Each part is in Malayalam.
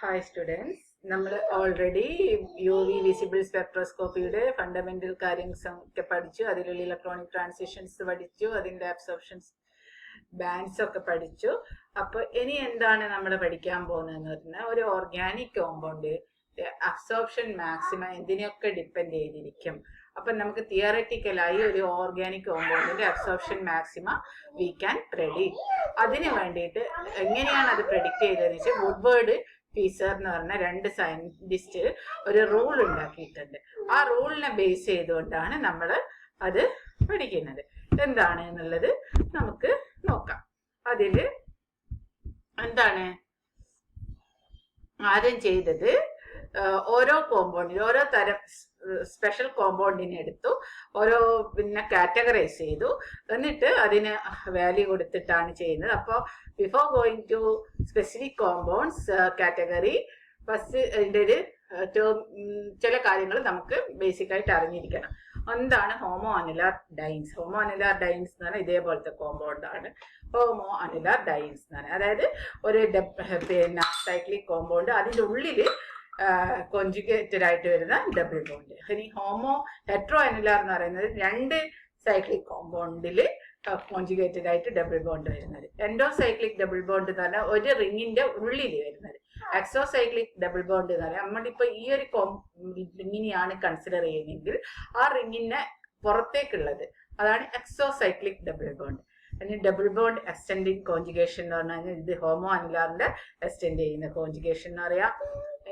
Hi students, നമ്മൾ already UV visible spectroscopy fundamental കാര്യങ്ങളൊക്കെ പഠിച്ചു. അതിലുള്ള ഇലക്ട്രോണിക് ട്രാൻസിഷൻസ് പഠിച്ചു, അതിന്റെ അബ്സോർപ്ഷൻസ് ബാൻഡ്സ് ഒക്കെ പഠിച്ചു. അപ്പോൾ ഇനി എന്താണ് നമ്മൾ പഠിക്കാൻ പോകുന്നതെന്ന് പറഞ്ഞാൽ ഒരു ഓർഗാനിക് കോമ്പൗണ്ട് അബ്സോർപ്ഷൻ മാക്സിമം എന്തിനൊക്കെ ഡിപ്പെൻഡ് ചെയ്തിരിക്കും. അപ്പം നമുക്ക് തിയററ്റിക്കലായി ഒരു ഓർഗാനിക് കോമ്പൗണ്ടിന്റെ absorption maxima we can predict. അതിന് വേണ്ടിയിട്ട് എങ്ങനെയാണ് അത് പ്രെഡിക്റ്റ് ചെയ്തതെന്ന് വെച്ചാൽ വുഡ്വേർഡ് ഫീസർ എന്ന് പറഞ്ഞ രണ്ട് സയന്റിസ്റ്റ് ഒരു റൂൾ ഉണ്ടാക്കിയിട്ടുണ്ട്. ആ റൂളിനെ ബേസ് ചെയ്തുകൊണ്ടാണ് നമ്മൾ അത് പഠിക്കുന്നത്. എന്താണ് എന്നുള്ളത് നമുക്ക് നോക്കാം. അതില് എന്താണ് ആദ്യം ചെയ്തത്, ഓരോ കോമ്പൗണ്ടിന് ഓരോ തരം സ്പെഷ്യൽ കോമ്പൗണ്ടിനെ എടുത്തു, ഓരോ കാറ്റഗറൈസ് ചെയ്തു, എന്നിട്ട് അതിന് വാല്യൂ കൊടുത്തിട്ടാണ് ചെയ്യുന്നത്. അപ്പോൾ before going to specific compounds category, first അതിൻ്റെ ഒരു ചില കാര്യങ്ങൾ നമുക്ക് ബേസിക് ആയിട്ട് അറിഞ്ഞിരിക്കണം. എന്താണ് homoannular dienes? Homoannular dienes എന്ന് പറഞ്ഞാൽ ഇതേപോലത്തെ കോമ്പൗണ്ട് ആണ് ഹോമോ അനിലാർ ഡൈൻസ് എന്ന് പറഞ്ഞാൽ. അതായത് ഒരു സൈക്ലിക് കോമ്പൗണ്ട്, അതിൻ്റെ ഉള്ളിൽ കോൺജുഗേറ്റഡ് ആയിട്ട് വരുന്ന ഡബിൾ ബോണ്ട്. ഇനി ഹോമോ ഹെട്രോ അനിലാർ എന്ന് പറയുന്നത് രണ്ട് സൈക്ലിക് കോമ്പൗണ്ടിൽ കോൺജുഗേറ്റഡ് ആയിട്ട് ഡബിൾ ബോണ്ട് വരുന്നത്. എൻഡോസൈക്ലിക് ഡബിൾ ബോണ്ട് എന്ന് പറഞ്ഞാൽ ഒരു റിങ്ങിന്റെ ഉള്ളിൽ വരുന്നത്. എക്സോസൈക്ലിക് ഡബിൾ ബോണ്ട് എന്ന് പറഞ്ഞാൽ നമ്മളിപ്പോ ഈ ഒരു റിങ്ങിനെയാണ് കൺസിഡർ ചെയ്യുന്നതെങ്കിൽ ആ റിങ്ങിന്റെ പുറത്തേക്കുള്ളത് അതാണ് എക്സോസൈക്ലിക് ഡബിൾ ബോണ്ട്. അതിന് ഡബിൾ ബോണ്ട് എക്സ്റ്റെൻഡിങ് കോൺജുഗേഷൻ എന്ന് പറഞ്ഞാൽ ഇത് ഹോമോ അനിലാറിന്റെ എക്സ്റ്റെൻഡ് ചെയ്യുന്ന കോൺജുഗേഷൻ എന്ന് പറയാം.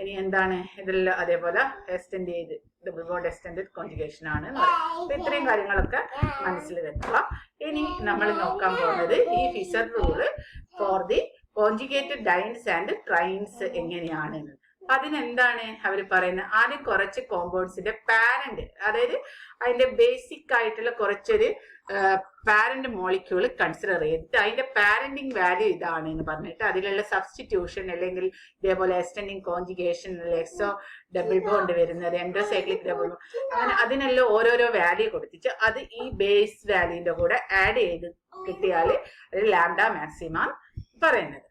ഇനി എന്താണ് ഇതെല്ലാം അതേപോലെ എക്സ്റ്റെൻഡ് ചെയ്ത് ഡബിൾ ബോണ്ട് എക്സ്റ്റെൻഡഡ് കോൺജുഗേഷൻ ആണ് എന്ന് പറയാം. അപ്പൊ ഇത്രയും കാര്യങ്ങളൊക്കെ മനസ്സിൽ വെക്കുക. ഇനി നമ്മൾ നോക്കാൻ പോകുന്നത് ഈ Fieser rule for the conjugated dienes and trienes എങ്ങനെയാണ്. അതിനെന്താണ് അവർ പറയുന്നത്? ആദ്യം കുറച്ച് കോമ്പൗണ്ട്സിന്റെ പാരന്റ്, അതായത് അതിന്റെ ബേസിക് ആയിട്ടുള്ള കുറച്ചൊരു പാരന്റ് മോളിക്യൂൾ കൺസിഡർ ചെയ്തിട്ട് അതിന്റെ പാരന്റിങ് വാല്യൂ ഇതാണ് എന്ന് പറഞ്ഞിട്ട് അതിലുള്ള സബ്സ്റ്റിറ്റ്യൂഷൻ അല്ലെങ്കിൽ ഇതേപോലെ എക്സ്റ്റെൻഡിങ് കോൺജുഗേഷൻ, എക്സോ ഡബിൾ ബോണ്ട് വരുന്നത്, എൻഡോസൈക്ലിക് ഡബിൾ ബോണ്ട്, അങ്ങനെ അതിനെല്ലാം ഓരോരോ വാല്യൂ കൊടുത്തിട്ട് അത് ഈ ബേസ് വാല്യൂന്റെ കൂടെ ആഡ് ചെയ്ത് കിട്ടിയാൽ അത് ലാംഡ മാക്സിമം പറയുന്നത്.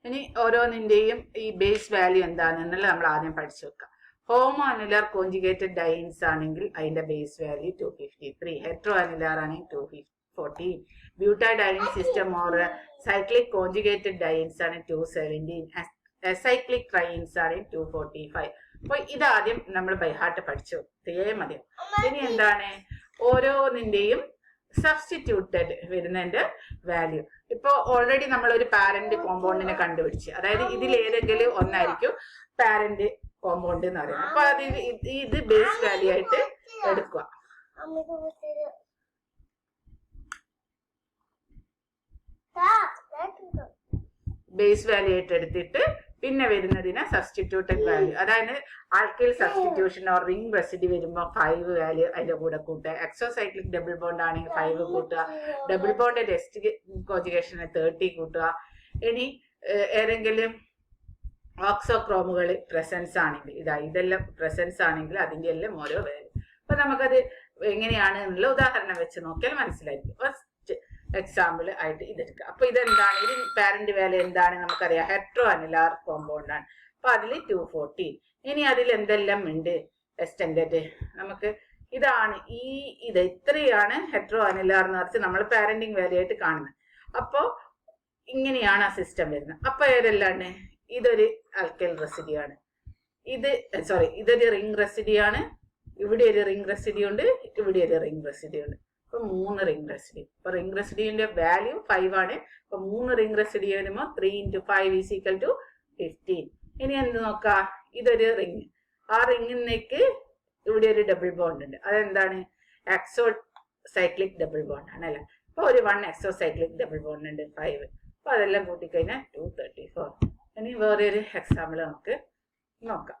ഇനി ഓരോന്നിന്റെയും ഈ ബേസ് വാല്യൂ എന്താണെന്നുള്ളത് നമ്മൾ ആദ്യം പഠിച്ചു വെക്കാം. ഹോമോ അനിലാർ കോൺജുഗേറ്റഡ് ഡൈൻസ് ആണെങ്കിൽ അതിന്റെ ബേസ് വാല്യൂ 253, ഹെട്രോ അനിലാർ ആണെങ്കിൽ 214, butadiene system or cyclic conjugated dynes ആണ് 217, അസൈക്ലിക് ട്രൈൻസ് ആണ് 245. അപ്പൊ ഇതാദ്യം നമ്മൾ ബൈഹാർട്ട് പഠിച്ചു മതി. ഇനി എന്താണ് ഓരോന്നിന്റെയും സബ്സ്റ്റിറ്റ്യൂട്ടഡ് വരുന്നതിന്റെ വാല്യൂ. ഇപ്പൊ ഓൾറെഡി നമ്മൾ ഒരു പാരന്റ് കോമ്പൗണ്ടിനെ കണ്ടുപിടിച്ച്, അതായത് ഇതിൽ ഏതെങ്കിലും ഒന്നായിരിക്കും പാരന്റ് കോമ്പൗണ്ട് എന്ന് പറയുന്നത്. അപ്പൊ അത് ഇത് ബേസ് വാല്യൂ ആയിട്ട് എടുക്കുക. ബേസ് വാല്യൂ ആയിട്ട് എടുത്തിട്ട് പിന്നെ വരുന്നതിന് സബ്സ്റ്റിറ്റ്യൂട്ടഡ് വാല്യൂ, അതായത് alkyl substitution or ring residue വരുമ്പോൾ 5 വാല്യൂ അതിന്റെ കൂടെ കൂട്ടുക. എക്സോസൈക്ലിക് ഡബിൾ ബോണ്ട് ആണെങ്കിൽ 5 കൂട്ടുക. ഡബിൾ ബോണ്ട് ടെസ്റ്റ് കോൺജുഗേഷന് 30 കൂട്ടുക. ഇനി ഏതെങ്കിലും ഓക്സോക്രോമുകൾ പ്രസൻസ് ആണെങ്കിൽ ഇതെല്ലാം പ്രസൻസ് ആണെങ്കിൽ അതിന്റെ എല്ലാം ഓരോ വാല്യൂ. അപ്പൊ നമുക്കത് എങ്ങനെയാണ് എന്നുള്ള ഉദാഹരണം വെച്ച് നോക്കിയാൽ മനസ്സിലായിരിക്കും. ഫസ്റ്റ് എക്സാമ്പിൾ ആയിട്ട് ഇതെടുക്കുക. അപ്പൊ ഇതെന്താണ്? ഇത് പാരന്റ് വാല്യൂ എന്താണ് നമുക്കറിയാം, ഹെട്രോ അനിലാർ കോമ്പൗണ്ട് ആണ്. അപ്പൊ അതിൽ 214. ഇനി അതിൽ എന്തെല്ലാം ഉണ്ട് എക്സ്റ്റെൻഡഡ്? നമുക്ക് ഇതാണ് ഇത് ഇത്രയാണ് ഹെട്രോ അനിലാർ എന്ന് പറഞ്ഞാൽ നമ്മൾ പാരന്റിങ് വാല്യൂ ആയിട്ട് കാണുന്നത്. അപ്പോ ഇങ്ങനെയാണ് ആ സിസ്റ്റം വരുന്നത്. അപ്പൊ ഏതെല്ലാം? ഇതൊരു ആൽക്കൈൽ റെസിഡി ആണ്, ഇതൊരു റിംഗ് റെസിഡി ആണ്, ഇവിടെ ഒരു റിംഗ് റെസിഡി ഉണ്ട്, ഇവിടെ ഒരു റിംഗ് റെസിഡി ഉണ്ട്. അപ്പൊ 3 റിംഗ് റെസിഡി. അപ്പൊ റിംഗ് റെസിഡിന്റെ വാല്യൂ 5 ആണ്. അപ്പൊ 3 റിംഗ് റെസിഡി വരുമ്പോൾ 3 × 5 = 15. ഇനി എന്ത് നോക്കാം? ഇതൊരു റിംഗ്, ആ റിംഗിലേക്ക് ഇവിടെ ഒരു ഡബിൾ ബോണ്ട് ഉണ്ട്. അതെന്താണ്? എക്സോ സൈക്ലിക് ഡബിൾ ബോണ്ട് ആണ് അല്ലെ. അപ്പൊ ഒരു 1 എക്സോ സൈക്ലിക് ഡബിൾ ബോണ്ട് ഉണ്ട് 5. അപ്പൊ അതെല്ലാം കൂട്ടിക്കഴിഞ്ഞാൽ 234. ഇനി വേറൊരു എക്സാമ്പിൾ നമുക്ക് നോക്കാം.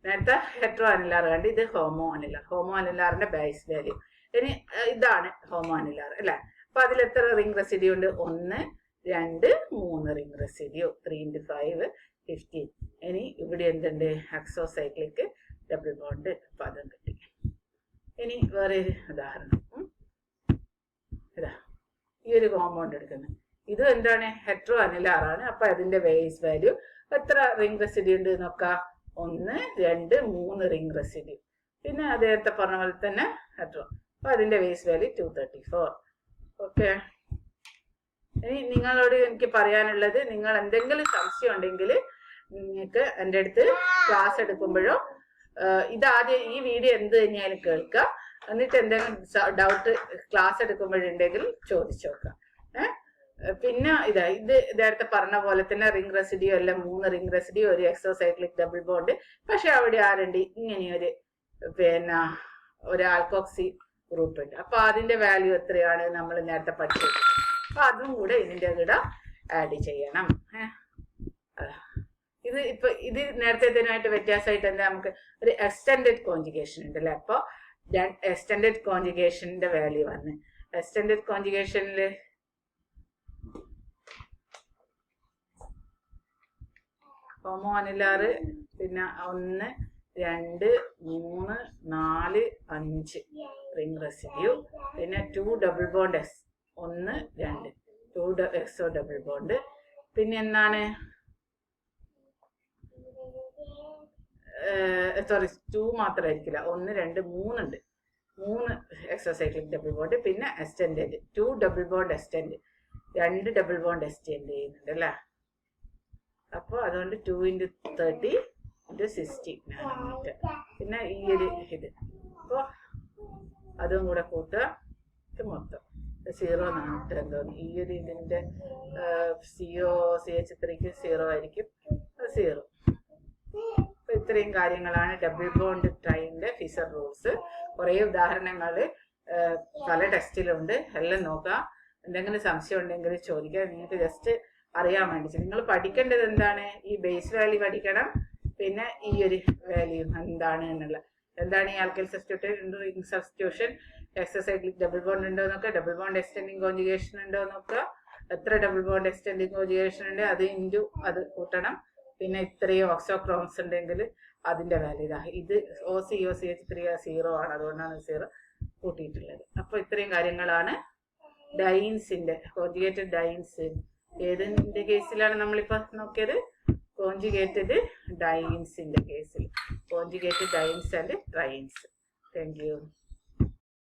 നേരത്തെ ഹെട്രോ അനിലാർ കണ്ട്, ഇത് ഹോമോ അനിലാർ. ഹോമോ അനിലാറിന്റെ ബേസ് വാല്യൂ. ഇനി ഇതാണ് ഹോമോ അനിലാർ അല്ലെ. അപ്പൊ അതിൽ എത്ര റിംഗ് റെസിഡ്യൂ ഉണ്ട്? 1, 2, 3 റിംഗ് റെസിഡ്യൂ. 3 × 5 15. ഇനി ഇവിടെ എന്തുണ്ട്? എക്സോസൈക്ലിക് ഡബിൾ ബോണ്ട്. അപ്പൊ അതും കിട്ടി. ഇനി വേറെ ഉദാഹരണം ഇതാ. ഈ ഒരു കോമ്പൗണ്ട് എടുക്കുന്നത്. ഇത് എന്താണ്? ഹെട്രോ അനിലാറാണ്. അപ്പൊ അതിന്റെ വേസ് വാല്യൂ എത്ര റിംഗ് റെസിഡ്യൂ ഉണ്ട് നോക്കാം. 1, 2, 3 റിംഗ് റെസിഡ്യൂ. പിന്നെ അദ്ദേഹത്തെ പറഞ്ഞ പോലെ തന്നെ ഹെട്രോ. അപ്പൊ അതിന്റെ വേസ് വാല്യൂ 234. ഓക്കെ. ഇനി നിങ്ങളോട് എനിക്ക് പറയാനുള്ളത്, നിങ്ങൾ എന്തെങ്കിലും സംശയം ഉണ്ടെങ്കിൽ നിങ്ങൾക്ക് എൻ്റെ അടുത്ത് ക്ലാസ് എടുക്കുമ്പോഴോ ഇതാദ്യം ഈ വീഡിയോ എന്ത് തന്നെയാലും കേൾക്കുക. എന്നിട്ട് എന്തെങ്കിലും ഡൗട്ട് ക്ലാസ് എടുക്കുമ്പോഴുണ്ടെങ്കിൽ ചോദിച്ചു നോക്കാം. പിന്നെ ഇത് നേരത്തെ പറഞ്ഞ പോലെ തന്നെ റിംഗ് റെസിഡ്യൂ എല്ലാം 3 റിംഗ് റെസിഡ്യൂ, ഒരു എക്സോസൈക്ലിക് ഡബിൾ ബോണ്ട്. പക്ഷെ അവിടെ ആരുണ്ട്? ഇങ്ങനെയൊരു പിന്നെ ഒരു ആൽക്കോക്സി ഗ്രൂപ്പ് ഉണ്ട്. അപ്പൊ അതിന്റെ വാല്യൂ എത്രയാണ് നമ്മൾ നേരത്തെ പഠിച്ചത്. അപ്പൊ അതും കൂടെ ഇതിന്റെ കൂടെ ആഡ് ചെയ്യണം. ഇത് നേരത്തെ ഇതിനായിട്ട് വ്യത്യാസമായിട്ട് എന്താ, നമുക്ക് ഒരു എക്സ്റ്റെൻഡഡ് കോൺജുഗേഷൻ ഉണ്ട് അല്ലെ. അപ്പൊ എക്സ്റ്റെൻഡഡ് കോൺജുഗേഷന്റെ വാല്യൂ വന്ന് എക്സ്റ്റെൻഡഡ് കോൺജുഗേഷനില് ഹോമോ അനിലാറ് പിന്നെ 1, 2, 3, 4, 5 റിംഗ് റെസിഡ്യൂ. പിന്നെ 2 ഡബിൾ ബോണ്ട് എസ്, 1, 2 2 എക്സോ ഡബിൾ ബോണ്ട്. പിന്നെ എന്താണ്, സോറി 2 മാത്രമായിരിക്കില്ല, 1, 2, 3 ഉണ്ട്. 3 എക്സോസൈക്ലിക് ഡബിൾ ബോണ്ട്. പിന്നെ extended 2 double bond extend, 2 double bond extend ചെയ്യുന്നുണ്ട് അല്ലേ. അപ്പോൾ അതുകൊണ്ട് 2 × 30 × 60 നാനോമീറ്റർ. പിന്നെ ഈ ഒരു ഇത് അപ്പോൾ അതും കൂടെ കൂട്ടുക. മൊത്തം 0 നാനോമീറ്റർ എന്തോന്ന്. ഈ ഒരു ഇതിൻ്റെ CH3ക്ക് 0 ആയിരിക്കും, 0. അപ്പൊ ഇത്രയും കാര്യങ്ങളാണ് ഡബിൾ ബോണ്ട് ട്രൈൻ്റെ ഫിസർ റൂൾസ്. കുറേ ഉദാഹരണങ്ങൾ പല ടെസ്റ്റിലുണ്ട്, എല്ലാം നോക്കാം. എന്തെങ്കിലും സംശയം ഉണ്ടെങ്കിൽ ചോദിക്കുക. നിങ്ങൾക്ക് ജസ്റ്റ് അറിയാൻ വേണ്ടി നിങ്ങൾ പഠിക്കേണ്ടത് എന്താണ്, ഈ ബേസ് വാല്യൂ പഠിക്കണം. പിന്നെ ഈ ഒരു വാല്യൂ എന്താണ് എന്നുള്ള, എന്താണ് ഈ alkyl substitution, ring substitution, exocyclic double bond ഉണ്ടോ നോക്കുക, ഡബിൾ ബോണ്ട് എക്സ്റ്റെൻഡിങ് കോൺജുഗേഷൻ ഉണ്ടോ നോക്കുക, എത്ര ഡബിൾ ബോണ്ട് എക്സ്റ്റെൻഡിങ് കോൺജുഗേഷൻ ഉണ്ട് അത് ഇൻറ്റു അത് കൂട്ടണം. പിന്നെ ഇത്രയും ഓക്സോക്രോംസ് ഉണ്ടെങ്കിൽ അതിന്റെ വാല്യൂ ഇതാ. ഇത് OCH3 0 ആണ്, അതുകൊണ്ടാണ് 0 കൂട്ടിയിട്ടുള്ളത്. അപ്പൊ ഇത്രയും കാര്യങ്ങളാണ് ഡൈൻസിന്റെ കോൺജുഗേറ്റഡ് ഡൈൻസ്. ഏതിന്റെ കേസിലാണ് നമ്മളിപ്പോ നോക്കിയത്? കോൺജുഗേറ്റഡ് ഡൈൻസിന്റെ കേസിൽ. Conjugated dienes and trienes. Thank U.